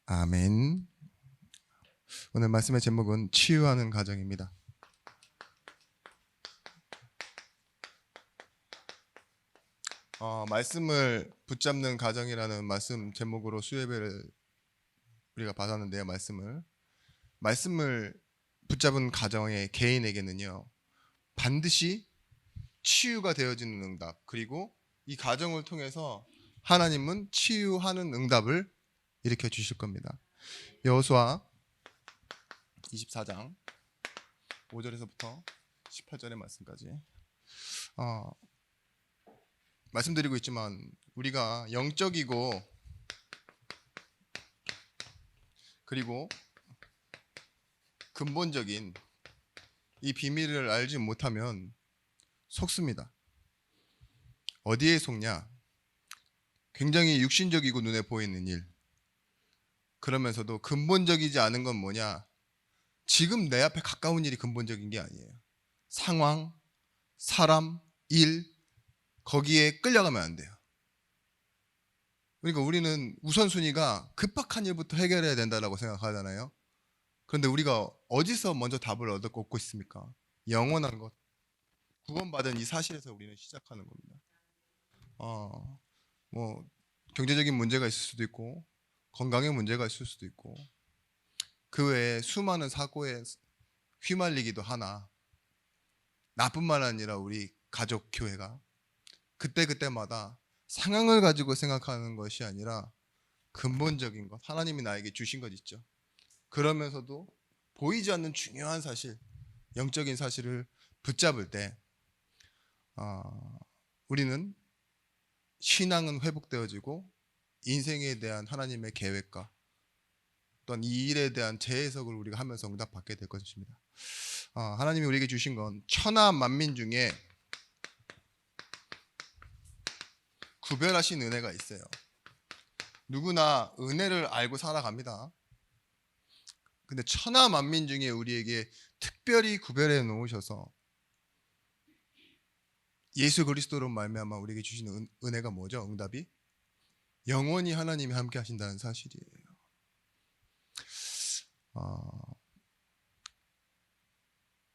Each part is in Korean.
아멘. 오늘 말씀의 제목은 치유하는 가정입니다. 말씀을 붙잡는 가정이라는 말씀 제목으로 수예배를 우리가 받았는데요. 말씀을 붙잡은 가정의 개인에게는요, 반드시 치유가 되어지는 응답, 그리고 이 가정을 통해서 하나님은 치유하는 응답을 일으켜 주실 겁니다. 여호수아 24장 5절에서부터 18절의 말씀까지 말씀드리고 있지만, 우리가 영적이고 그리고 근본적인 이 비밀을 알지 못하면 속습니다. 어디에 속냐? 굉장히 육신적이고 눈에 보이는 일, 그러면서도 근본적이지 않은 건 뭐냐? 지금 내 앞에 가까운 일이 근본적인 게 아니에요. 상황, 사람, 일, 거기에 끌려가면 안 돼요. 그러니까 우리는 우선순위가 급박한 일부터 해결해야 된다고 생각하잖아요. 그런데 우리가 어디서 먼저 답을 얻고 있습니까? 영원한 것, 구원받은 이 사실에서 우리는 시작하는 겁니다. 뭐 경제적인 문제가 있을 수도 있고, 건강에 문제가 있을 수도 있고, 그 외에 수많은 사고에 휘말리기도 하나, 나뿐만 아니라 우리 가족 교회가 그때마다 상황을 가지고 생각하는 것이 아니라 근본적인 것, 하나님이 나에게 주신 것 있죠. 그러면서도 보이지 않는 중요한 사실, 영적인 사실을 붙잡을 때 우리는 신앙은 회복되어지고, 인생에 대한 하나님의 계획과 또한 이 일에 대한 재해석을 우리가 하면서 응답받게 될 것입니다. 하나님이 우리에게 주신 건 천하 만민 중에 구별하신 은혜가 있어요. 누구나 은혜를 알고 살아갑니다. 근데 천하 만민 중에 우리에게 특별히 구별해 놓으셔서 예수 그리스도로 말미암아 우리에게 주시는 은혜가 뭐죠? 응답이 영원히 하나님이 함께 하신다는 사실이에요.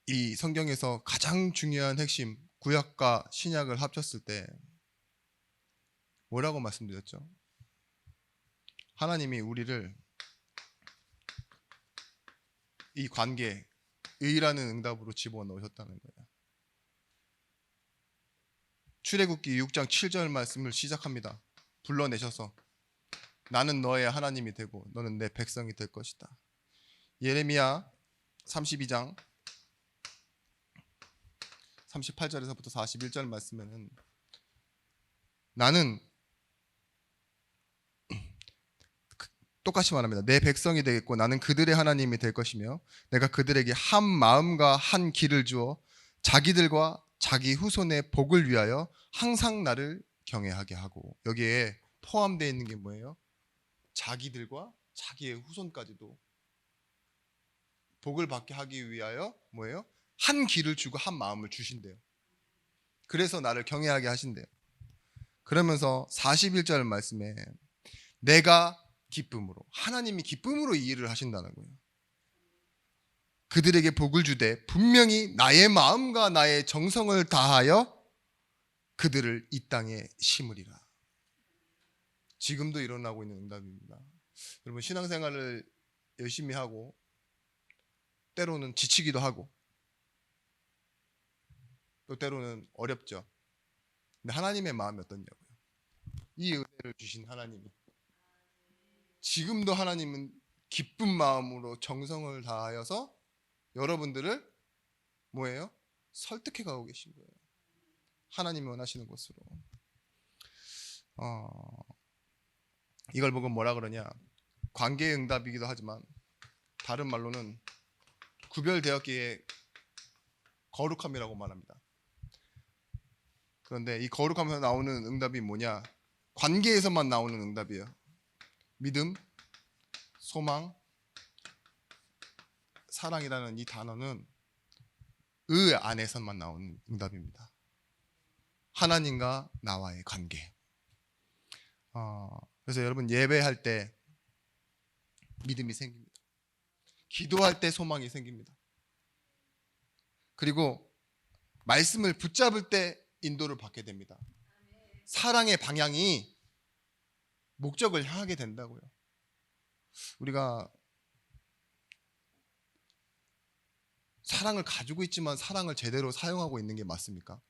이 성경에서 가장 중요한 핵심, 구약과 신약을 합쳤을 때 뭐라고 말씀드렸죠? 하나님이 우리를 이 관계, 의라는 응답으로 집어넣으셨다는 거예요. 출애굽기 6장 7절 말씀을 시작합니다. 불러내셔서 나는 너의 하나님이 되고 너는 내 백성이 될 것이다. 예레미야 32장 38절에서부터 41절 말씀에는 나는 똑같이 말합니다. 내 백성이 되겠고 나는 그들의 하나님이 될 것이며 내가 그들에게 한 마음과 한 길을 주어 자기들과 자기 후손의 복을 위하여 항상 나를 경외하게 하고, 여기에 포함되어 있는 게 뭐예요? 자기들과 자기의 후손까지도 복을 받게 하기 위하여 뭐예요? 한 길을 주고 한 마음을 주신대요. 그래서 나를 경외하게 하신대요. 그러면서 41절 말씀에 내가 기쁨으로, 하나님이 기쁨으로 이 일을 하신다는 거예요. 그들에게 복을 주되 분명히 나의 마음과 나의 정성을 다하여 그들을 이 땅에 심으리라. 지금도 일어나고 있는 응답입니다. 여러분, 신앙생활을 열심히 하고 때로는 지치기도 하고 또 때로는 어렵죠. 근데 하나님의 마음이 어떠냐고요? 이 은혜를 주신 하나님이 지금도 하나님은 기쁜 마음으로 정성을 다하여서 여러분들을 뭐예요? 설득해 가고 계신 거예요. 하나님이 원하시는 곳으로. 이걸 보고 뭐라 그러냐? 관계의 응답이기도 하지만 다른 말로는 구별되었기에 거룩함이라고 말합니다. 그런데 이 거룩함에서 나오는 응답이 뭐냐? 관계에서만 나오는 응답이에요. 믿음, 소망, 사랑이라는 이 단어는 의 안에서만 나오는 응답입니다. 하나님과 나와의 관계. 그래서 여러분 예배할 때 믿음이 생깁니다. 기도할 때 소망이 생깁니다. 그리고 말씀을 붙잡을 때 인도를 받게 됩니다. 사랑의 방향이 목적을 향하게 된다고요. 우리가 사랑을 가지고 있지만 사랑을 제대로 사용하고 있는 게 맞습니까?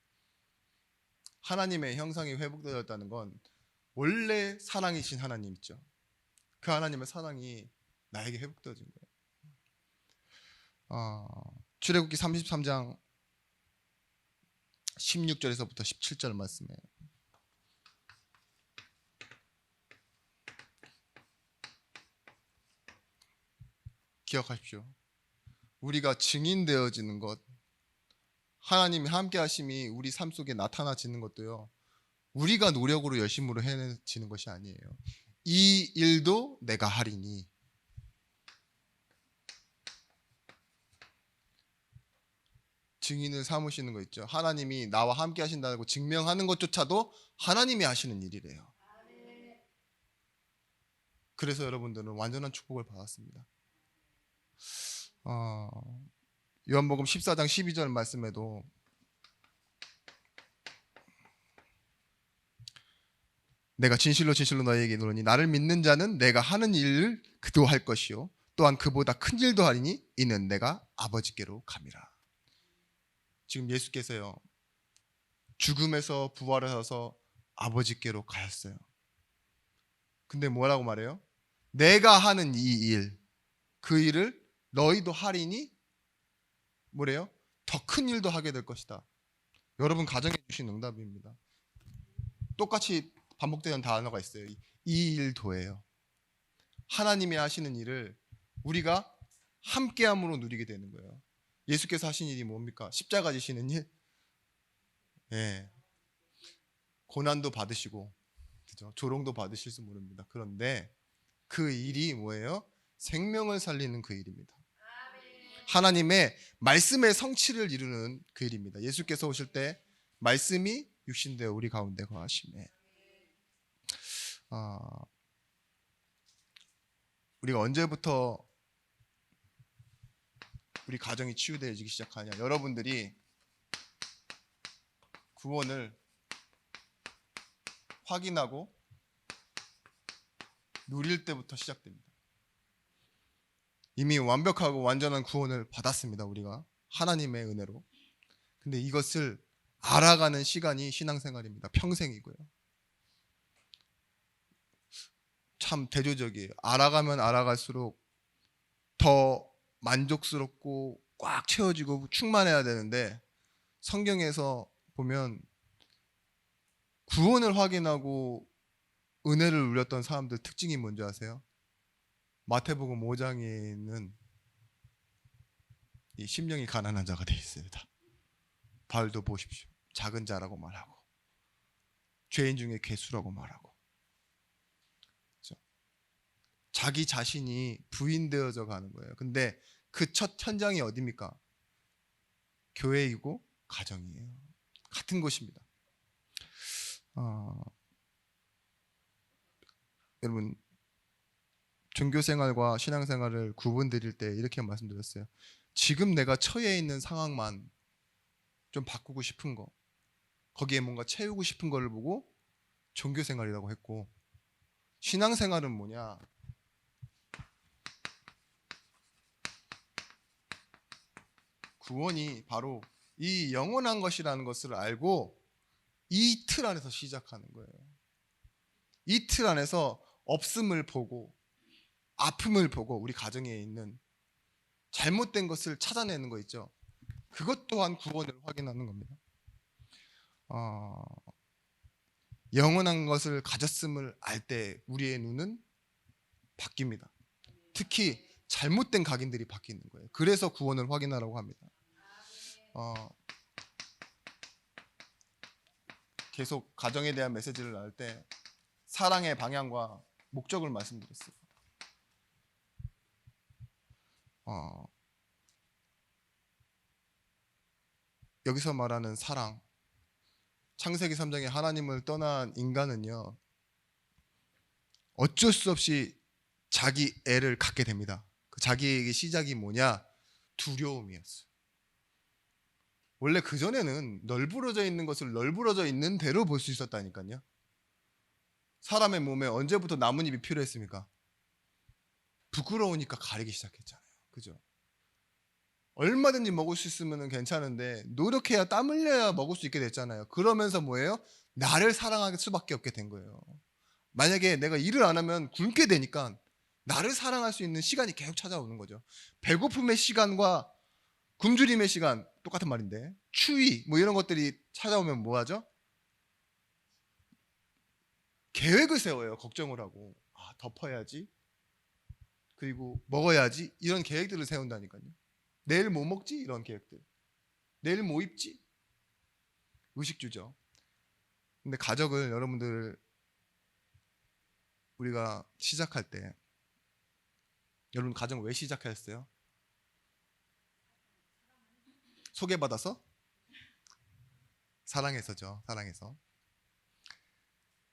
하나님의 형상이 회복되었다는 건 원래 사랑이신 하나님 있죠. 그 하나님의 사랑이 나에게 회복되어진 거예요. 출애굽기 33장 16절에서부터 17절 말씀이에요. 기억하십시오. 우리가 증인되어지는 것, 하나님이 함께 하심이 우리 삶 속에 나타나지는 것도요, 우리가 노력으로 열심으로 해내지는 것이 아니에요. 이 일도 내가 하리니. 증인을 삼으시는 거 있죠. 하나님이 나와 함께 하신다고 증명하는 것조차도 하나님이 하시는 일이래요. 그래서 여러분들은 완전한 축복을 받았습니다. 요한복음 14장 12절 말씀에도 내가 진실로 진실로 너희에게 이르노니 나를 믿는 자는 내가 하는 일을 그도 할 것이요 또한 그보다 큰 일도 하리니 이는 내가 아버지께로 감이라. 지금 예수께서요, 죽음에서 부활하셔서 아버지께로 가셨어요. 근데 뭐라고 말해요? 내가 하는 이 일, 그 일을 너희도 하리니 뭐래요? 더 큰 일도 하게 될 것이다. 여러분 가정해 주신 응답입니다. 똑같이 반복되는 단어가 있어요. 이 일도예요. 하나님이 하시는 일을 우리가 함께함으로 누리게 되는 거예요. 예수께서 하신 일이 뭡니까? 십자가 지시는 일. 예. 고난도 받으시고, 그죠? 조롱도 받으실지 모릅니다. 그런데 그 일이 뭐예요? 생명을 살리는 그 일입니다. 하나님의 말씀의 성취를 이루는 그 일입니다. 예수께서 오실 때 말씀이 육신되어 우리 가운데 거하시네. 우리가 언제부터 우리 가정이 치유되어지기 시작하냐? 여러분들이 구원을 확인하고 누릴 때부터 시작됩니다. 이미 완벽하고 완전한 구원을 받았습니다. 우리가 하나님의 은혜로. 근데 이것을 알아가는 시간이 신앙생활입니다. 평생이고요. 참 대조적이에요. 알아가면 알아갈수록 더 만족스럽고 꽉 채워지고 충만해야 되는데, 성경에서 보면 구원을 확인하고 은혜를 누렸던 사람들 특징이 뭔지 아세요? 마태복음 5장에는 이 심령이 가난한 자가 되어 있습니다. 바울도 보십시오. 작은 자라고 말하고 죄인 중에 괴수라고 말하고, 그렇죠? 자기 자신이 부인되어져 가는 거예요. 근데 그 첫 현장이 어디입니까? 교회이고 가정이에요. 같은 곳입니다. 여러분, 종교생활과 신앙생활을 구분드릴 때 이렇게 말씀드렸어요. 지금 내가 처해 있는 상황만 좀 바꾸고 싶은 거, 거기에 뭔가 채우고 싶은 거를 보고 종교생활이라고 했고, 신앙생활은 뭐냐? 구원이 바로 이 영원한 것이라는 것을 알고 이 틀 안에서 시작하는 거예요. 이 틀 안에서 없음을 보고 아픔을 보고 우리 가정에 있는 잘못된 것을 찾아내는 거 있죠. 그것 또한 구원을 확인하는 겁니다. 영원한 것을 가졌음을 알 때 우리의 눈은 바뀝니다. 특히 잘못된 각인들이 바뀌는 거예요. 그래서 구원을 확인하라고 합니다. 계속 가정에 대한 메시지를 나눌 때 사랑의 방향과 목적을 말씀드렸어요. 여기서 말하는 사랑, 창세기 3장에 하나님을 떠난 인간은요, 어쩔 수 없이 자기 애를 갖게 됩니다. 그 자기에게 시작이 뭐냐? 두려움이었어요. 원래 그전에는 널브러져 있는 것을 널브러져 있는 대로 볼 수 있었다니까요. 사람의 몸에 언제부터 나뭇잎이 필요했습니까? 부끄러우니까 가리기 시작했잖아요. 그죠? 얼마든지 먹을 수 있으면 괜찮은데 노력해야 땀 흘려야 먹을 수 있게 됐잖아요. 그러면서 뭐예요? 나를 사랑할 수밖에 없게 된 거예요. 만약에 내가 일을 안 하면 굶게 되니까 나를 사랑할 수 있는 시간이 계속 찾아오는 거죠. 배고픔의 시간과 굶주림의 시간 똑같은 말인데, 추위 뭐 이런 것들이 찾아오면 뭐 하죠? 계획을 세워요. 걱정을 하고, 아, 덮어야지, 그리고 먹어야지, 이런 계획들을 세운다니까요. 내일 뭐 먹지? 이런 계획들. 내일 뭐 입지? 의식주죠. 근데 가족을 여러분들 우리가 시작할 때, 여러분 가정 왜 시작했어요? 소개받아서? 사랑해서죠. 사랑해서.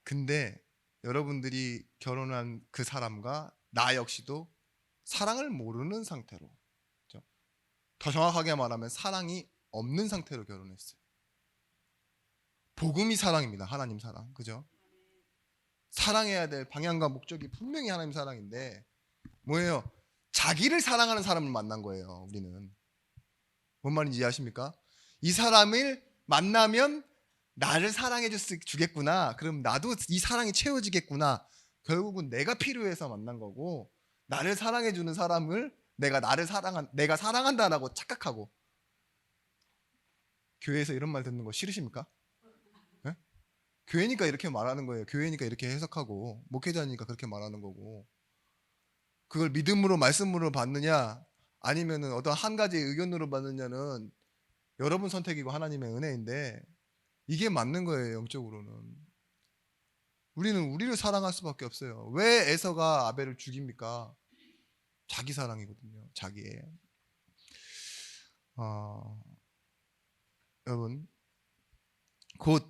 근데 여러분들이 결혼한 그 사람과 나 역시도 사랑을 모르는 상태로, 그렇죠? 더 정확하게 말하면 사랑이 없는 상태로 결혼했어요. 복음이 사랑입니다. 하나님 사랑. 그죠? 사랑해야 될 방향과 목적이 분명히 하나님 사랑인데 뭐예요? 자기를 사랑하는 사람을 만난 거예요. 우리는. 뭔 말인지 이해하십니까? 이 사람을 만나면 나를 사랑해 주겠구나. 그럼 나도 이 사랑이 채워지겠구나. 결국은 내가 필요해서 만난 거고, 나를 사랑해 주는 사람을 내가 사랑한다라고 착각하고. 교회에서 이런 말 듣는 거 싫으십니까? 네? 교회니까 이렇게 말하는 거예요. 교회니까 이렇게 해석하고, 목회자니까 그렇게 말하는 거고. 그걸 믿음으로 말씀으로 받느냐, 아니면은 어떤 한 가지의 의견으로 받느냐는 여러분 선택이고 하나님의 은혜인데, 이게 맞는 거예요. 영적으로는. 우리는 우리를 사랑할 수밖에 없어요. 왜 에서가 아벨을 죽입니까? 자기 사랑이거든요. 자기의. 여러분, 곧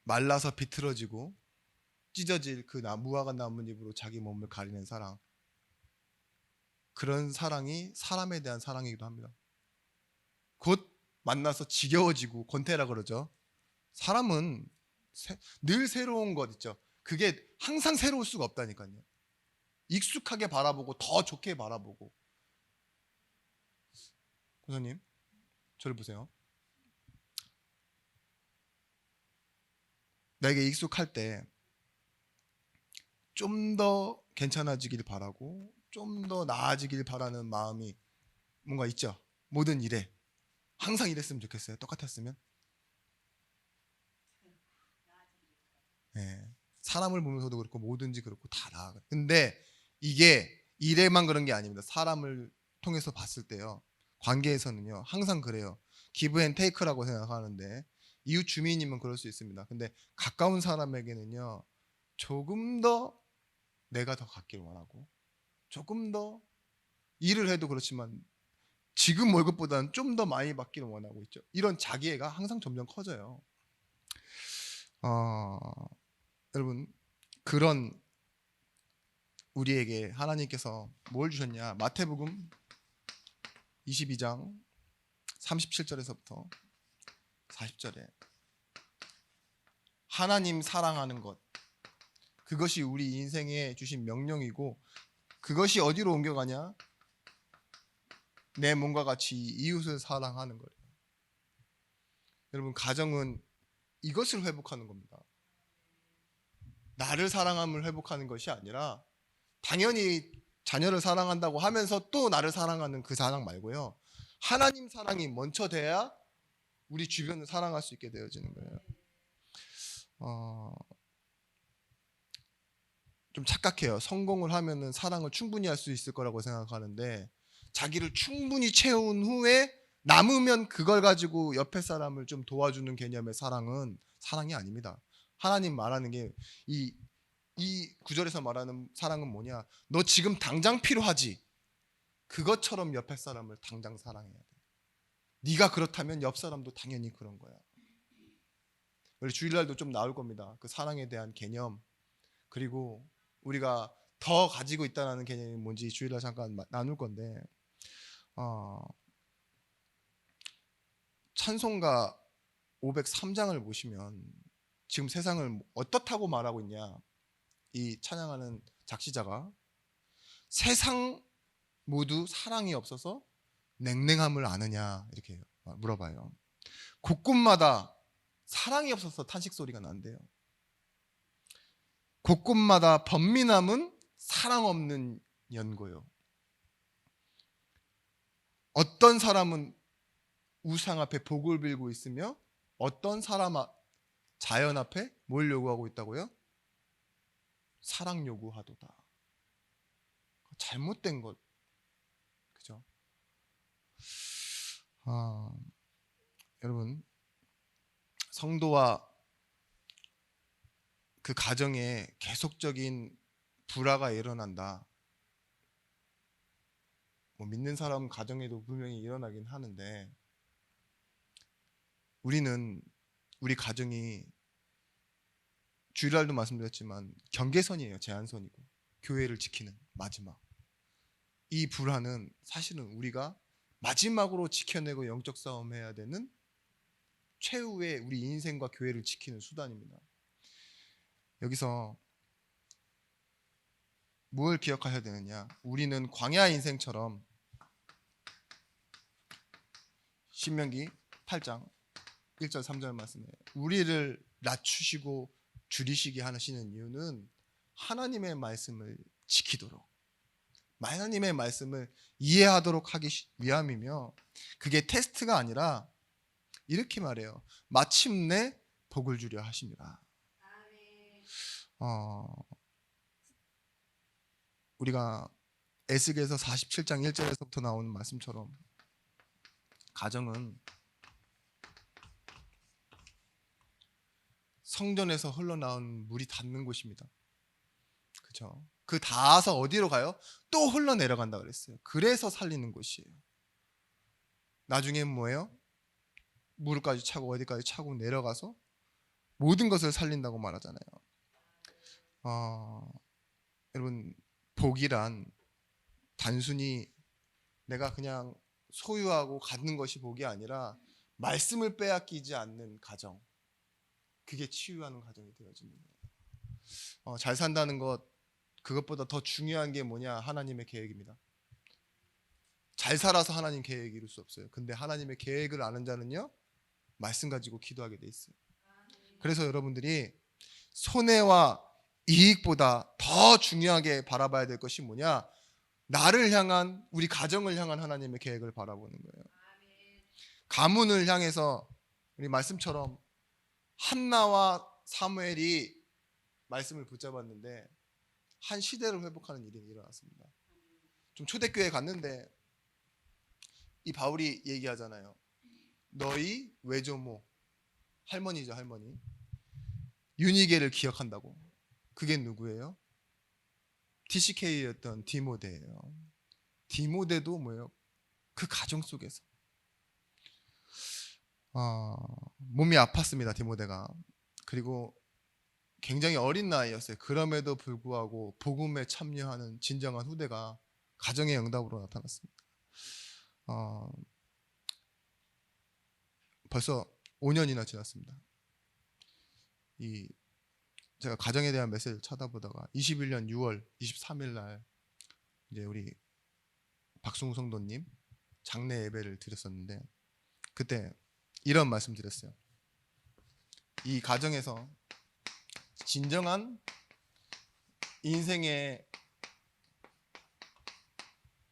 말라서 비틀어지고 찢어질 그 무화과 나뭇잎으로 자기 몸을 가리는 사랑, 그런 사랑이 사람에 대한 사랑이기도 합니다. 곧 만나서 지겨워지고, 권태라 그러죠. 사람은 늘 새로운 것 있죠. 그게 항상 새로울 수가 없다니까요. 익숙하게 바라보고 더 좋게 바라보고. 교수님, 저를 보세요. 나에게 익숙할 때 좀 더 괜찮아지길 바라고, 좀 더 나아지길 바라는 마음이 뭔가 있죠. 모든 일에 항상 이랬으면 좋겠어요. 똑같았으면. 네. 사람을 보면서도 그렇고 뭐든지 그렇고 다 나아가. 근데 이게 일에만 그런 게 아닙니다. 사람을 통해서 봤을 때요, 관계에서는요 항상 그래요. 기브 앤 테이크라고 생각하는데, 이웃 주민이면 그럴 수 있습니다. 근데 가까운 사람에게는요 조금 더 내가 더 갖기를 원하고, 조금 더 일을 해도 그렇지만 지금 월급보다는 좀 더 많이 받기를 원하고 있죠. 이런 자기애가 항상 점점 커져요. 여러분, 그런 우리에게 하나님께서 뭘 주셨냐? 마태복음 22장 37절에서부터 40절에 하나님 사랑하는 것, 그것이 우리 인생에 주신 명령이고, 그것이 어디로 옮겨가냐? 내 몸과 같이 이웃을 사랑하는 거예요. 여러분, 가정은 이것을 회복하는 겁니다. 나를 사랑함을 회복하는 것이 아니라, 당연히 자녀를 사랑한다고 하면서 또 나를 사랑하는 그 사랑 말고요, 하나님 사랑이 먼저 돼야 우리 주변을 사랑할 수 있게 되어지는 거예요. 좀 착각해요. 성공을 하면은 사랑을 충분히 할 수 있을 거라고 생각하는데, 자기를 충분히 채운 후에 남으면 그걸 가지고 옆에 사람을 좀 도와주는 개념의 사랑은 사랑이 아닙니다. 하나님 말하는 게 이 구절에서 말하는 사랑은 뭐냐? 너 지금 당장 필요하지? 그것처럼 옆에 사람을 당장 사랑해야 돼. 네가 그렇다면 옆 사람도 당연히 그런 거야. 우리 주일날도 좀 나올 겁니다. 그 사랑에 대한 개념, 그리고 우리가 더 가지고 있다는 개념이 뭔지 주일날 잠깐 나눌 건데, 찬송가 503장을 보시면 지금 세상을 어떻다고 말하고 있냐, 이 찬양하는 작시자가 세상 모두 사랑이 없어서 냉랭함을 아느냐 이렇게 물어봐요. 곳곳마다 사랑이 없어서 탄식 소리가 난대요. 곳곳마다 번민함은 사랑 없는 연고요. 어떤 사람은 우상 앞에 복을 빌고 있으며 어떤 사람 자연 앞에 뭘 요구하고 있다고요? 사랑 요구하도다. 잘못된 것, 그죠? 여러분, 성도와 그 가정에 계속적인 불화가 일어난다. 믿는 사람 가정에도 분명히 일어나긴 하는데, 우리 가정이 주일날도 말씀드렸지만 경계선이에요. 제한선이고 교회를 지키는 마지막. 이 불화는 사실은 우리가 마지막으로 지켜내고 영적 싸움해야 되는 최후의 우리 인생과 교회를 지키는 수단입니다. 여기서 뭘 기억하셔야 되느냐? 우리는 광야 인생처럼 신명기 8장 1절 3절 말씀에 우리를 낮추시고 줄이시게 하시는 이유는 하나님의 말씀을 지키도록, 하나님의 말씀을 이해하도록 하기 위함이며, 그게 테스트가 아니라 이렇게 말해요. 마침내 복을 주려 하십니다. 우리가 에스겔서 47장 1절에서부터 나오는 말씀처럼 가정은 성전에서 흘러나온 물이 닿는 곳입니다. 그렇죠? 그 닿아서 어디로 가요? 또 흘러내려간다 그랬어요. 그래서 살리는 곳이에요. 나중엔 뭐예요? 무릎까지 차고 어디까지 차고 내려가서 모든 것을 살린다고 말하잖아요. 여러분, 복이란 단순히 내가 그냥 소유하고 갖는 것이 복이 아니라 말씀을 빼앗기지 않는 가정, 그게 치유하는 가정이 되어집니다. 잘 산다는 것, 그것보다 더 중요한 게 뭐냐? 하나님의 계획입니다. 잘 살아서 하나님 계획 이룰 수 없어요. 근데 하나님의 계획을 아는 자는요, 말씀 가지고 기도하게 돼 있어요. 그래서 여러분들이 손해와 이익보다 더 중요하게 바라봐야 될 것이 뭐냐? 나를 향한, 우리 가정을 향한 하나님의 계획을 바라보는 거예요. 가문을 향해서 우리 말씀처럼 한나와 사무엘이 말씀을 붙잡았는데 한 시대를 회복하는 일이 일어났습니다. 좀 초대교회 갔는데 이 바울이 얘기하잖아요. 너희 외조모, 할머니죠, 할머니. 유니게를 기억한다고. 그게 누구예요? TCK였던 디모데예요. 디모데도 뭐예요? 그 가정 속에서 몸이 아팠습니다. 디모데가. 그리고 굉장히 어린 나이였어요. 그럼에도 불구하고 복음에 참여하는 진정한 후대가 가정의 응답으로 나타났습니다. 벌써 5년이나 지났습니다. 제가 가정에 대한 메시지를 찾아보다가 21년 6월 23일 날 이제 우리 박승우 성도님 장례 예배를 드렸었는데, 그때 이런 말씀 드렸어요. 이 가정에서 진정한 인생의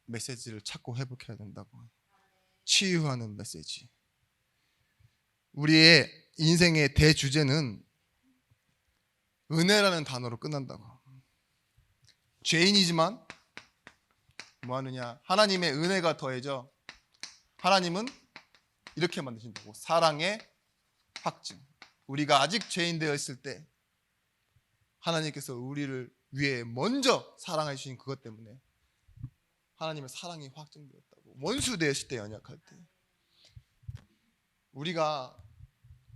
메시지를 찾고 회복해야 된다고. 치유하는 메시지. 우리의 인생의 대주제는 은혜라는 단어로 끝난다고. 죄인이지만 뭐 하느냐? 하나님의 은혜가 더해져 하나님은 이렇게 만드신다고. 사랑의 확증. 우리가 아직 죄인 되어 있을 때 하나님께서 우리를 위해 먼저 사랑해 주신 그것 때문에 하나님의 사랑이 확증되었다고. 원수 되었을 때, 연약할 때. 우리가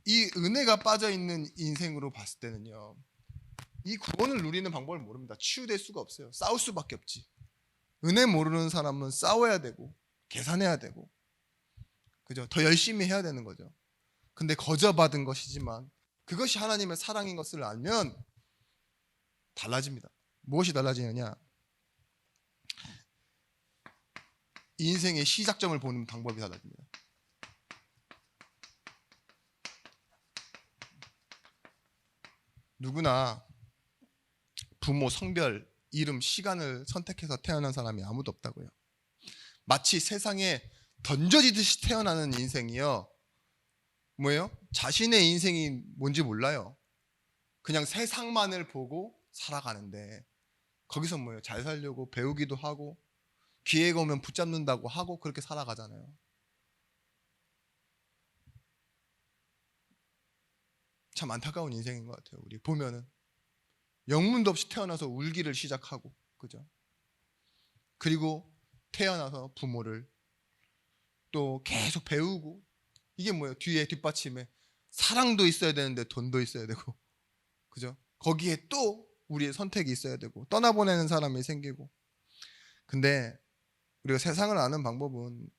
이 은혜가 빠져 있는 인생으로 봤을 때는요, 이 구원을 누리는 방법을 모릅니다. 치유될 수가 없어요. 싸울 수밖에 없지. 은혜 모르는 사람은 싸워야 되고 계산해야 되고, 그죠? 더 열심히 해야 되는 거죠. 근데 거저받은 것이지만 그것이 하나님의 사랑인 것을 알면 달라집니다. 무엇이 달라지느냐? 인생의 시작점을 보는 방법이 달라집니다. 누구나 부모, 성별, 이름, 시간을 선택해서 태어난 사람이 아무도 없다고요. 마치 세상에 던져지듯이 태어나는 인생이요, 뭐예요? 자신의 인생이 뭔지 몰라요. 그냥 세상만을 보고 살아가는데, 거기서 뭐예요? 잘 살려고 배우기도 하고 기회가 오면 붙잡는다고 하고 그렇게 살아가잖아요. 참 안타까운 인생인 것 같아요. 우리 보면은 영문도 없이 태어나서 울기를 시작하고, 그죠? 그리고 태어나서 부모를 또 계속 배우고, 이게 뭐예요? 뒤에 뒷받침에 사랑도 있어야 되는데 돈도 있어야 되고, 그죠? 거기에 또 우리의 선택이 있어야 되고, 떠나보내는 사람이 생기고. 근데 우리가 세상을 아는 방법은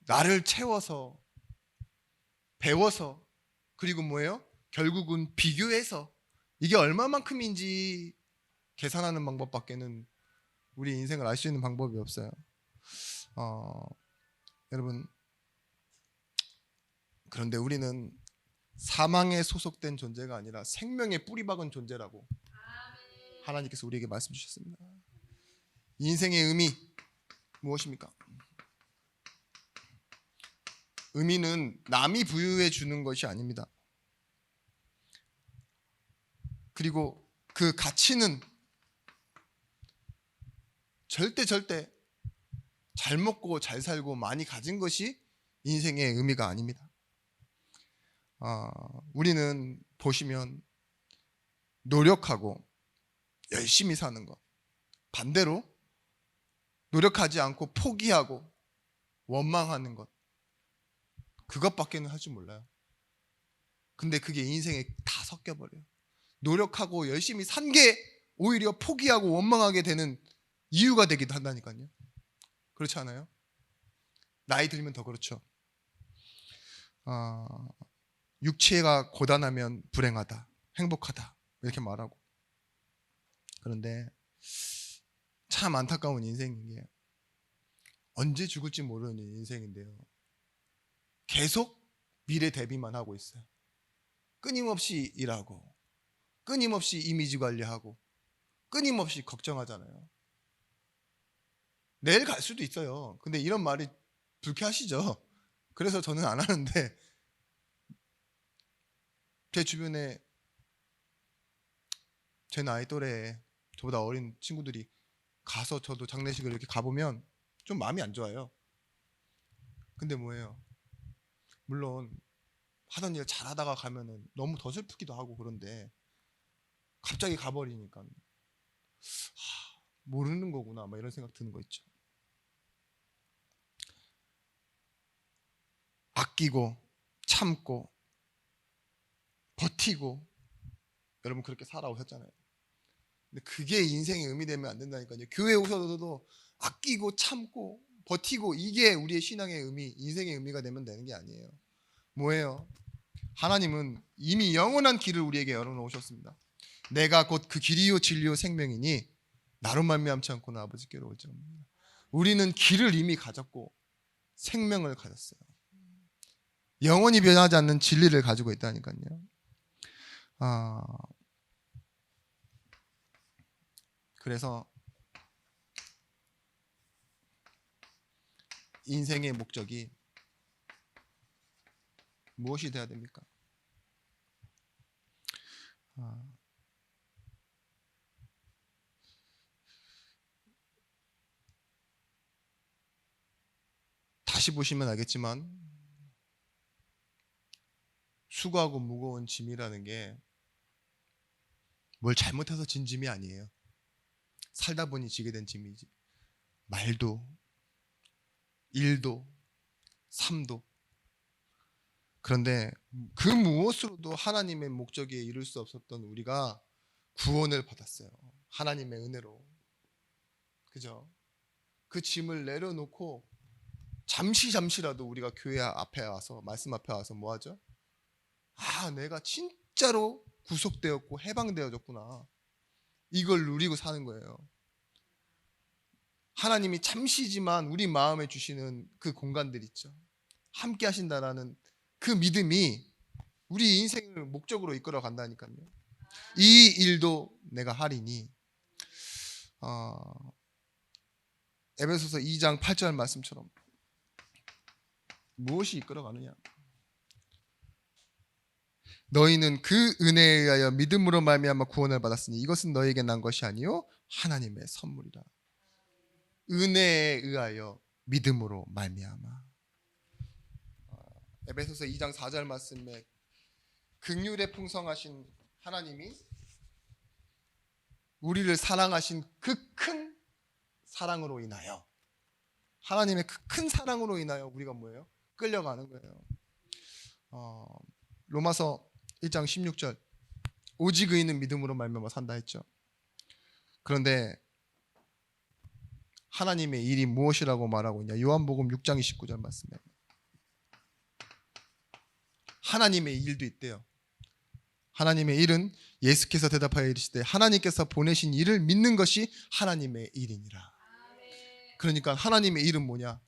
나를 채워서 배워서, 그리고 뭐예요? 결국은 비교해서 이게 얼마만큼인지 계산하는 방법밖에는 우리 인생을 알 수 있는 방법이 없어요. 여러분, 그런데 우리는 사망에 소속된 존재가 아니라 생명에 뿌리박은 존재라고 하나님께서 우리에게 말씀 주셨습니다. 인생의 의미 무엇입니까? 의미는 남이 부여해 주는 것이 아닙니다. 그리고 그 가치는 절대 잘 먹고 잘 살고 많이 가진 것이 인생의 의미가 아닙니다. 우리는 보시면 노력하고 열심히 사는 것, 반대로 노력하지 않고 포기하고 원망하는 것, 그것밖에는 할 줄 몰라요. 근데 그게 인생에 다 섞여버려요. 노력하고 열심히 산 게 오히려 포기하고 원망하게 되는 이유가 되기도 한다니까요. 그렇지 않아요? 나이 들면 더 그렇죠. 육체가 고단하면 불행하다, 행복하다 이렇게 말하고. 그런데 참 안타까운 인생인 게 언제 죽을지 모르는 인생인데요, 계속 미래 대비만 하고 있어요. 끊임없이 일하고 끊임없이 이미지 관리하고 끊임없이 걱정하잖아요. 내일 갈 수도 있어요. 근데 이런 말이 불쾌하시죠? 그래서 저는 안 하는데, 제 주변에 제 나이 또래에 저보다 어린 친구들이 가서 저도 장례식을 이렇게 가보면 좀 마음이 안 좋아요. 근데 뭐예요? 물론 하던 일 잘하다가 가면은 너무 더 슬프기도 하고, 그런데 갑자기 가버리니까 모르는 거구나 막 이런 생각 드는 거 있죠. 아끼고 참고 버티고, 여러분 그렇게 살아오셨잖아요. 근데 그게 인생의 의미 되면 안 된다니까요. 교회 오셔서도 아끼고 참고 버티고, 이게 우리의 신앙의 의미, 인생의 의미가 되면 되는 게 아니에요. 뭐예요? 하나님은 이미 영원한 길을 우리에게 열어놓으셨습니다. 내가 곧 그 길이요 진리요 생명이니 나로 말미암지 않고는 아버지께로 올지 없습니다. 우리는 길을 이미 가졌고 생명을 가졌어요. 영원히 변하지 않는 진리를 가지고 있다니까요. 그래서 인생의 목적이 무엇이 돼야 됩니까? 다시 보시면 알겠지만 수고하고 무거운 짐이라는 게 뭘 잘못해서 진 짐이 아니에요. 살다 보니 지게 된 짐이지. 말도, 일도, 삶도. 그런데 그 무엇으로도 하나님의 목적에 이룰 수 없었던 우리가 구원을 받았어요. 하나님의 은혜로. 그죠? 그 짐을 내려놓고 잠시라도 우리가 교회 앞에 와서, 말씀 앞에 와서 뭐 하죠? 아, 내가 진짜로 구속되었고 해방되어졌구나. 이걸 누리고 사는 거예요. 하나님이 잠시지만 우리 마음에 주시는 그 공간들 있죠. 함께 하신다라는 그 믿음이 우리 인생을 목적으로 이끌어 간다니까요. 이 일도 내가 하리니. 에베소서 2장 8절 말씀처럼 무엇이 이끌어가느냐? 너희는 그 은혜에 의하여 믿음으로 말미암아 구원을 받았으니 이것은 너희에게 난 것이 아니요 하나님의 선물이라. 은혜에 의하여 믿음으로 말미암아. 에베소서 2장 4절 말씀에 긍휼에 풍성하신 하나님이 우리를 사랑하신 그 큰 사랑으로 인하여, 하나님의 그 큰 사랑으로 인하여 우리가 뭐예요? 끌려가는 거예요. 로마서 1장 16절 오직 의인은 믿음으로 말미암아 산다 했죠. 그런데 하나님의 일이 무엇이라고 말하고 있냐? 요한복음 6장 29절 말씀에 하나님의 일도 있대요. 하나님의 일은 예수께서 대답하여 이르시되 하나님께서 보내신 일을 믿는 것이 하나님의 일이니라. 그러니까 하나님의 일은 뭐냐?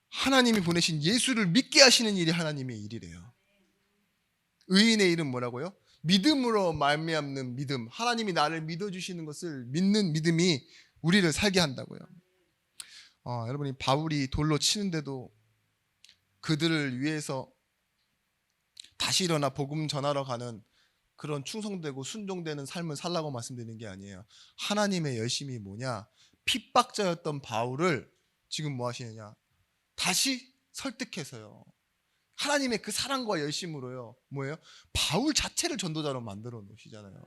하나님이 보내신 예수를 믿게 하시는 일이 하나님의 일이래요. 의인의 일은 뭐라고요? 믿음으로 말미암는 믿음. 하나님이 나를 믿어주시는 것을 믿는 믿음이 우리를 살게 한다고요. 여러분이 바울이 돌로 치는데도 그들을 위해서 다시 일어나 복음 전하러 가는 그런 충성되고 순종되는 삶을 살라고 말씀드리는 게 아니에요. 하나님의 열심이 뭐냐? 핍박자였던 바울을 지금 뭐 하시느냐? 다시 설득해서요. 하나님의 그 사랑과 열심으로요. 뭐예요? 바울 자체를 전도자로 만들어 놓으시잖아요.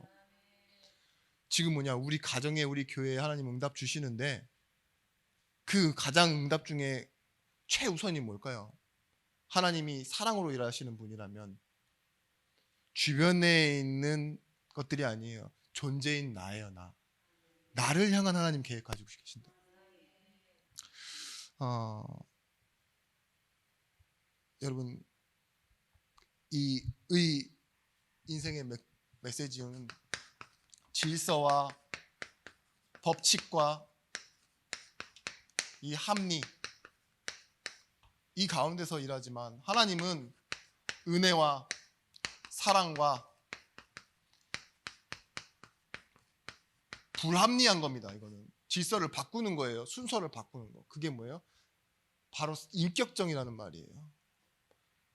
지금 뭐냐? 우리 가정에, 우리 교회에 하나님 응답 주시는데 그 가장 응답 중에 최우선이 뭘까요? 하나님이 사랑으로 일하시는 분이라면 주변에 있는 것들이 아니에요. 존재인 나예요. 나를 향한 하나님 계획 가지고 계신다. 여러분, 이 인생의 메시지는 질서와 법칙과 이 합리, 이 가운데서 일하지만 하나님은 은혜와 사랑과 불합리한 겁니다. 이거는 질서를 바꾸는 거예요. 순서를 바꾸는 거. 그게 뭐예요? 바로 인격정이라는 말이에요.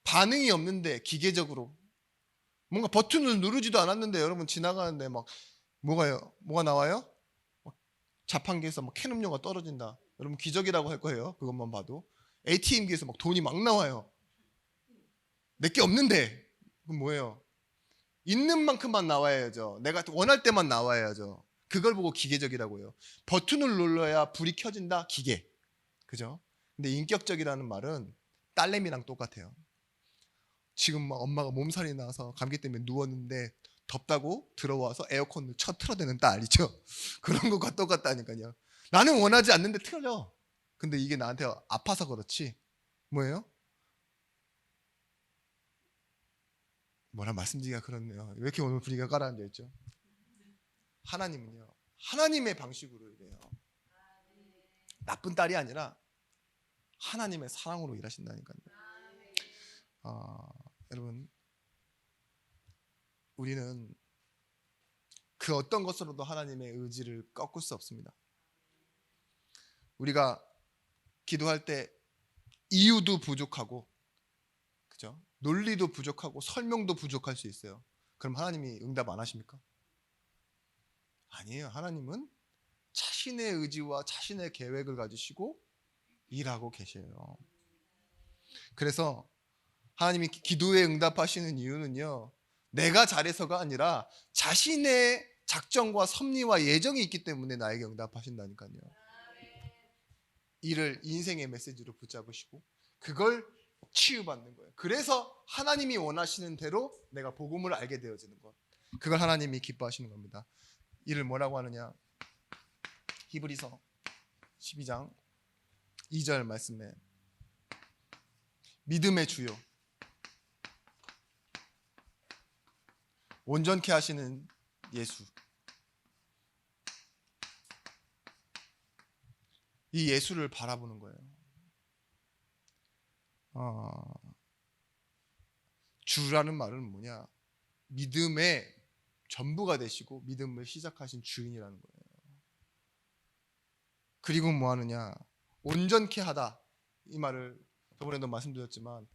반응이 없는데 기계적으로 뭔가 버튼을 누르지도 않았는데 여러분 지나가는데 막 뭐가 나와요? 자판기에서 막 캔 음료가 떨어진다. 여러분 기적이라고 할 거예요. 그것만 봐도 ATM기에서 막 돈이 막 나와요. 내게 없는데 그럼 뭐예요? 있는 만큼만 나와야죠. 내가 원할 때만 나와야죠. 그걸 보고 기계적이라고요. 버튼을 눌러야 불이 켜진다. 기계. 그죠? 근데 인격적이라는 말은 딸내미랑 똑같아요. 지금 막 엄마가 몸살이 나서 감기 때문에 누웠는데 덥다고 들어와서 에어컨을 틀어대는 딸 있죠? 그런 것과 똑같다니까요. 나는 원하지 않는데 틀려. 근데 이게 나한테 아파서 그렇지. 뭐예요? 뭐라 말씀드리기가 그렇네요. 왜 이렇게 오늘 분위기가 가라앉아 있죠? 하나님은요, 하나님의 방식으로 일해요. 나쁜 딸이 아니라 하나님의 사랑으로 일하신다니까요. 여러분, 우리는 그 어떤 것으로도 하나님의 의지를 꺾을 수 없습니다. 우리가 기도할 때 이유도 부족하고, 그죠? 논리도 부족하고 설명도 부족할 수 있어요. 그럼 하나님이 응답 안 하십니까? 아니에요. 하나님은 자신의 의지와 자신의 계획을 가지시고 일하고 계셔요. 그래서 하나님이 기도에 응답하시는 이유는요, 내가 잘해서가 아니라 자신의 작정과 섭리와 예정이 있기 때문에 나에게 응답하신다니까요. 이를 인생의 메시지로 붙잡으시고 그걸 치유받는 거예요. 그래서 하나님이 원하시는 대로 내가 복음을 알게 되어지는 것. 그걸 하나님이 기뻐하시는 겁니다. 이를 뭐라고 하느냐? 히브리서 12장 2절 말씀에 믿음의 주요 온전케 하시는 예수, 이 예수를 바라보는 거예요. 주라는 말은 뭐냐? 믿음의 전부가 되시고 믿음을 시작하신 주인이라는 거예요. 그리고 뭐 하느냐? 온전케 하다. 이 말을 저번에도 말씀드렸지만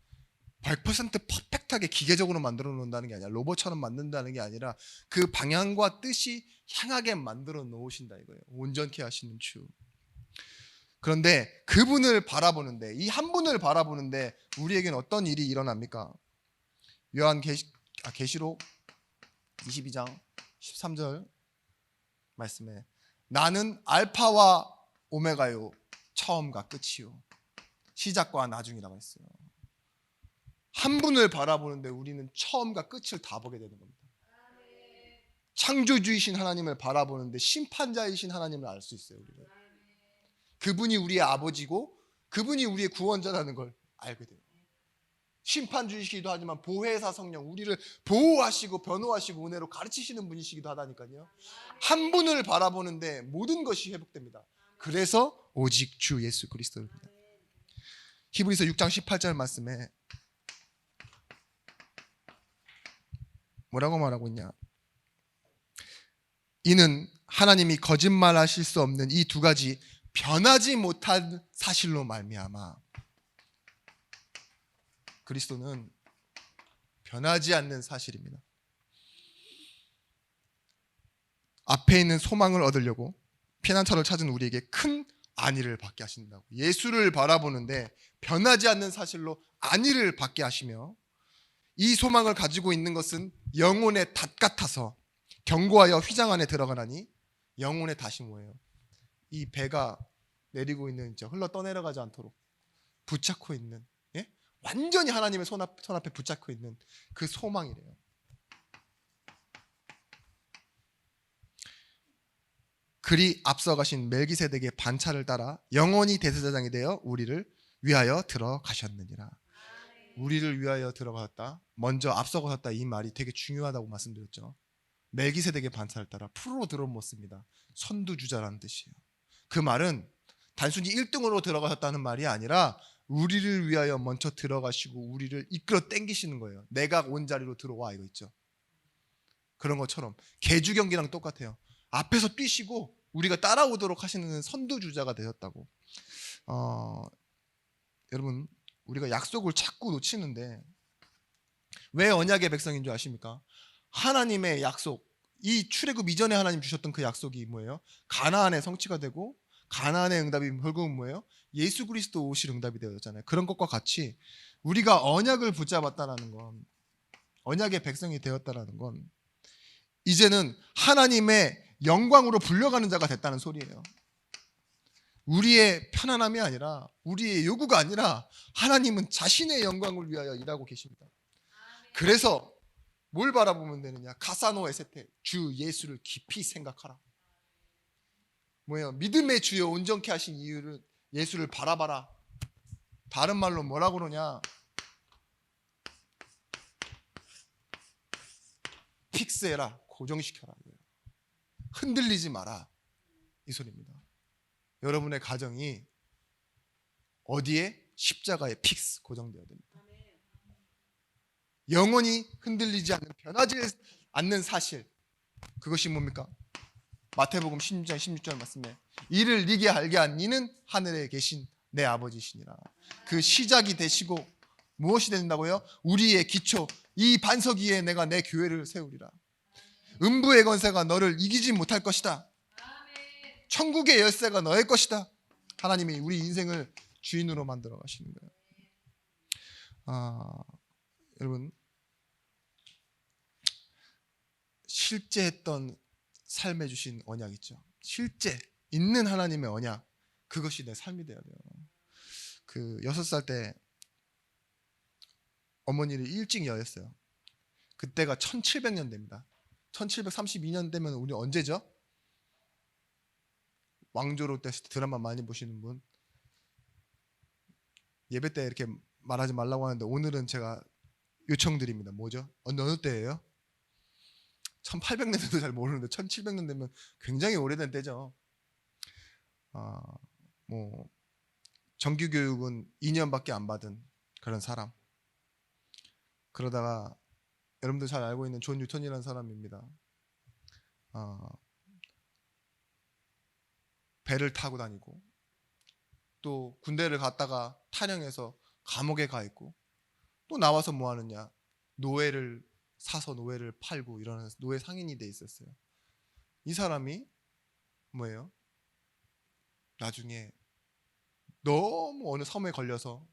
100% 퍼펙트하게 기계적으로 만들어 놓는다는 게 아니라, 로봇처럼 만든다는 게 아니라 그 방향과 뜻이 향하게 만들어 놓으신다 이거예요. 온전케 하시는 주. 그런데 그분을 바라보는데, 이 한 분을 바라보는데 우리에겐 어떤 일이 일어납니까? 계시록 22장 13절 말씀에 나는 알파와 오메가요, 처음과 끝이요, 시작과 나중이라고 했어요. 한 분을 바라보는데 우리는 처음과 끝을 다 보게 되는 겁니다. 창조주이신 하나님을 바라보는데 심판자이신 하나님을 알 수 있어요. 우리는 그분이 우리의 아버지고 그분이 우리의 구원자라는 걸 알게 돼요. 심판주이시기도 하지만 보혜사 성령, 우리를 보호하시고 변호하시고 은혜로 가르치시는 분이시기도 하다니까요. 한 분을 바라보는데 모든 것이 회복됩니다. 그래서 오직 주 예수 그리스도입니다. 히브리서 6장 18절 말씀에 뭐라고 말하고 있냐? 이는 하나님이 거짓말하실 수 없는 이 두 가지 변하지 못한 사실로 말미암아. 그리스도는 변하지 않는 사실입니다. 앞에 있는 소망을 얻으려고 피난처를 찾은 우리에게 큰 안위를 받게 하신다고. 예수를 바라보는데 변하지 않는 사실로 안위를 받게 하시며, 이 소망을 가지고 있는 것은 영혼의 닷 같아서 견고하여 휘장 안에 들어가나니. 영혼의 닷이 뭐예요? 이 배가 내리고 있는, 흘러 떠내려가지 않도록 붙잡고 있는, 완전히 하나님의 손 앞에 붙잡고 있는 그 소망이래요. 그리 앞서가신 멜기세덱의 반차를 따라 영원히 대제사장이 되어 우리를 위하여 들어가셨느니라. 우리를 위하여 들어가셨다, 먼저 앞서가셨다, 이 말이 되게 중요하다고 말씀드렸죠. 멜기세덱의 반차를 따라 프로 들어못 씁니다. 선두주자라는 뜻이에요. 그 말은 단순히 1등으로 들어가셨다는 말이 아니라 우리를 위하여 먼저 들어가시고 우리를 이끌어 당기시는 거예요. 내가 온 자리로 들어와, 이거 있죠. 그런 것처럼 개주 경기랑 똑같아요. 앞에서 뛰시고 우리가 따라오도록 하시는 선두주자가 되셨다고. 여러분, 우리가 약속을 자꾸 놓치는데 왜 언약의 백성인 줄 아십니까? 하나님의 약속, 이 출애굽 이전에 하나님 주셨던 그 약속이 뭐예요? 가나안의 성취가 되고, 가나안의 응답이 결국은 뭐예요? 예수 그리스도 오실 응답이 되었잖아요. 그런 것과 같이 우리가 언약을 붙잡았다라는 건, 언약의 백성이 되었다라는 건 이제는 하나님의 영광으로 불려가는 자가 됐다는 소리예요. 우리의 편안함이 아니라, 우리의 요구가 아니라 하나님은 자신의 영광을 위하여 일하고 계십니다. 그래서 뭘 바라보면 되느냐? 가사노 에세테, 주 예수를 깊이 생각하라. 뭐예요? 믿음의 주여 온전케 하신 이유를, 예수를 바라봐라. 다른 말로 뭐라고 그러냐? 픽스해라, 고정시켜라. 흔들리지 마라, 이 소리입니다. 여러분의 가정이 어디에? 십자가에 픽스, 고정되어야 됩니다. 영원히 흔들리지 않는, 변하지 않는 사실, 그것이 뭡니까? 마태복음 16장 16절 말씀에 이를 네게 알게 한 이는 하늘에 계신 내 아버지시니라. 그 시작이 되시고 무엇이 된다고요? 우리의 기초, 이 반석 위에 내가 내 교회를 세우리라. 음부의 권세가 너를 이기지 못할 것이다. 천국의 열쇠가 너의 것이다. 하나님이 우리 인생을 주인으로 만들어 가시는 거예요. 여러분, 실제 했던 삶에 주신 언약 있죠. 실제 있는 하나님의 언약, 그것이 내 삶이 되어야 돼요. 그 6살 때 어머니를 일찍 여였어요. 그때가 1700년대입니다. 1732년 되면 우리 언제죠? 왕조로 때 드라마 많이 보시는 분, 예배 때 이렇게 말하지 말라고 하는데 오늘은 제가 요청드립니다. 뭐죠? 어느 때예요? 1800년대도 잘 모르는데 1700년 되면 굉장히 오래된 때죠. 뭐 정규 교육은 2년밖에 안 받은 그런 사람. 그러다가 여러분들 잘 알고 있는 존 뉴턴이라는 사람입니다. 배를 타고 다니고 또 군대를 갔다가 탈영해서 감옥에 가 있고 또 나와서 뭐 하느냐, 노예를 사서 노예를 팔고 이러는 노예 상인이 돼 있었어요. 이 사람이 뭐예요? 나중에 너무 어느 섬에 걸려서,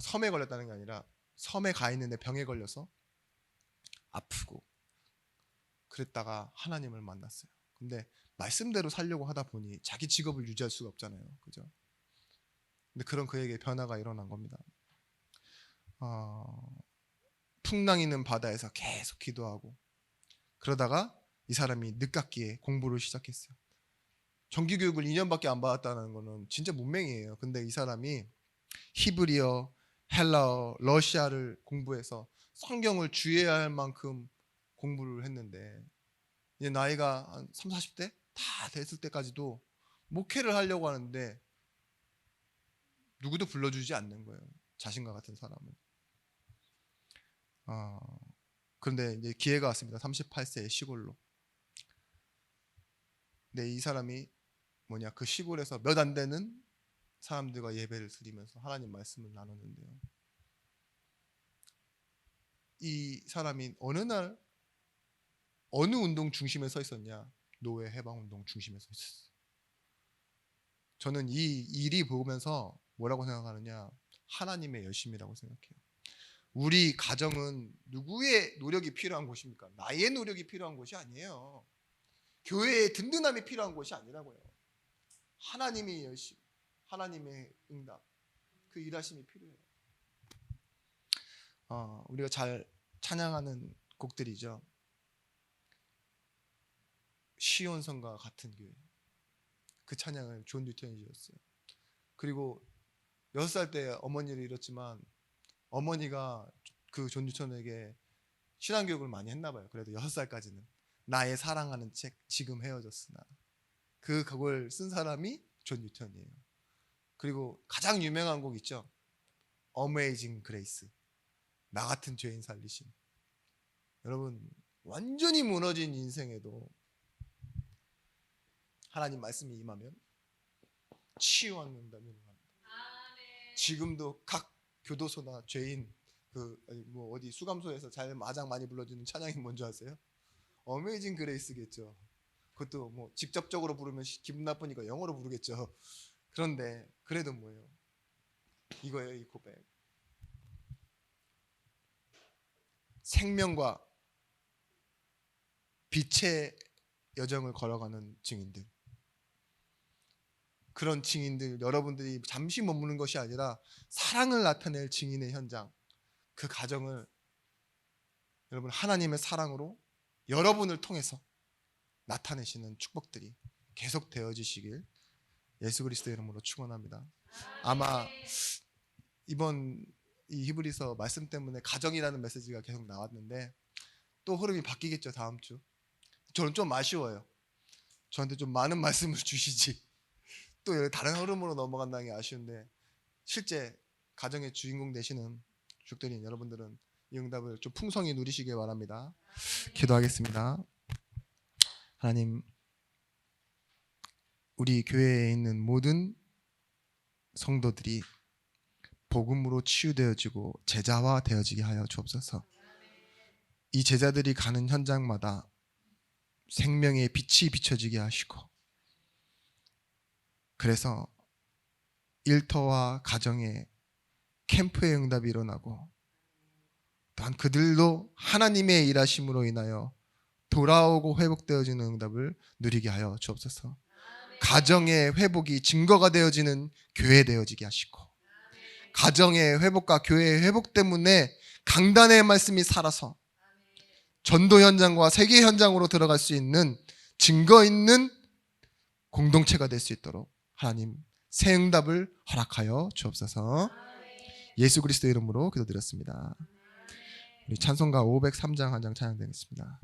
섬에 걸렸다는 게 아니라 섬에 가 있는데 병에 걸려서 아프고 그랬다가 하나님을 만났어요. 근데 말씀대로 살려고 하다 보니 자기 직업을 유지할 수가 없잖아요. 그죠? 근데 그런 그에게 변화가 일어난 겁니다. 풍랑이는 바다에서 계속 기도하고 그러다가 이 사람이 늦깎이에 공부를 시작했어요. 정규교육을 2년밖에 안 받았다는 거는 진짜 문맹이에요. 근데 이 사람이 히브리어, 헬라어, 러시아를 공부해서 성경을 주의해야 할 만큼 공부를 했는데 이제 나이가 한 30, 40대 다 됐을 때까지도 목회를 하려고 하는데 누구도 불러주지 않는 거예요. 자신과 같은 사람을. 그런데 이제 기회가 왔습니다. 38세의 시골로. 근데 이 사람이 그 시골에서 몇 안 되는 사람들과 예배를 드리면서 하나님 말씀을 나눴는데요. 이 사람이 어느 날 어느 운동 중심에 서 있었냐? 노예 해방 운동 중심에 서 있었어요. 저는 이 일이 보면서 뭐라고 생각하느냐? 하나님의 열심이라고 생각해요. 우리 가정은 누구의 노력이 필요한 곳입니까? 나의 노력이 필요한 곳이 아니에요. 교회의 든든함이 필요한 곳이 아니라고요. 하나님의 열심, 하나님의 응답, 그 일하심이 필요해요. 우리가 잘 찬양하는 곡들이죠. 시온성과 같은 교회. 그 찬양을 존 뉴턴이 지었어요. 그리고 6살 때 어머니를 잃었지만 어머니가 그 존 뉴턴에게 신앙교육을 많이 했나 봐요. 그래도 6살까지는 나의 사랑하는 책 지금 헤어졌으나 그 곡을 쓴 사람이 존 뉴턴이에요. 그리고 가장 유명한 곡 있죠. Amazing Grace. 나 같은 죄인 살리심. 여러분 완전히 무너진 인생에도 하나님 말씀이 임하면 치유하는 응답이 일어납니다. 지금도 각 교도소나 죄인 어디 수감소에서 잘 마장 많이 불러주는 찬양이 뭔지 아세요? 어메이징 그레이스겠죠. 그것도 직접적으로 부르면 기분 나쁘니까 영어로 부르겠죠. 그런데 그래도 뭐예요? 이거예요, 이 고백. 생명과 빛의 여정을 걸어가는 증인들. 그런 증인들, 여러분들이 잠시 머무는 것이 아니라 사랑을 나타낼 증인의 현장, 그 가정을 여러분 하나님의 사랑으로 여러분을 통해서 나타내시는 축복들이 계속 되어지시길 예수 그리스도의 이름으로 축원합니다. 아마 이번 이 히브리서 말씀 때문에 가정이라는 메시지가 계속 나왔는데 또 흐름이 바뀌겠죠. 다음 주. 저는 좀 아쉬워요. 저한테 좀 많은 말씀을 주시지 또 다른 흐름으로 넘어간다는 게 아쉬운데 실제 가정의 주인공 되시는 주족들인 여러분들은 이 응답을 좀 풍성히 누리시길 바랍니다. 기도하겠습니다. 하나님, 우리 교회에 있는 모든 성도들이 복음으로 치유되어지고 제자화 되어지게 하여 주옵소서. 이 제자들이 가는 현장마다 생명의 빛이 비춰지게 하시고, 그래서 일터와 가정에 캠프의 응답이 일어나고, 또한 그들도 하나님의 일하심으로 인하여 돌아오고 회복되어지는 응답을 누리게 하여 주옵소서. 가정의 회복이 증거가 되어지는 교회 되어지게 하시고, 가정의 회복과 교회의 회복 때문에 강단의 말씀이 살아서 전도 현장과 세계 현장으로 들어갈 수 있는 증거 있는 공동체가 될 수 있도록 하나님 새 응답을 허락하여 주옵소서. 예수 그리스도의 이름으로 기도드렸습니다. 우리 찬송가 503장 한 장 찬양드리겠습니다.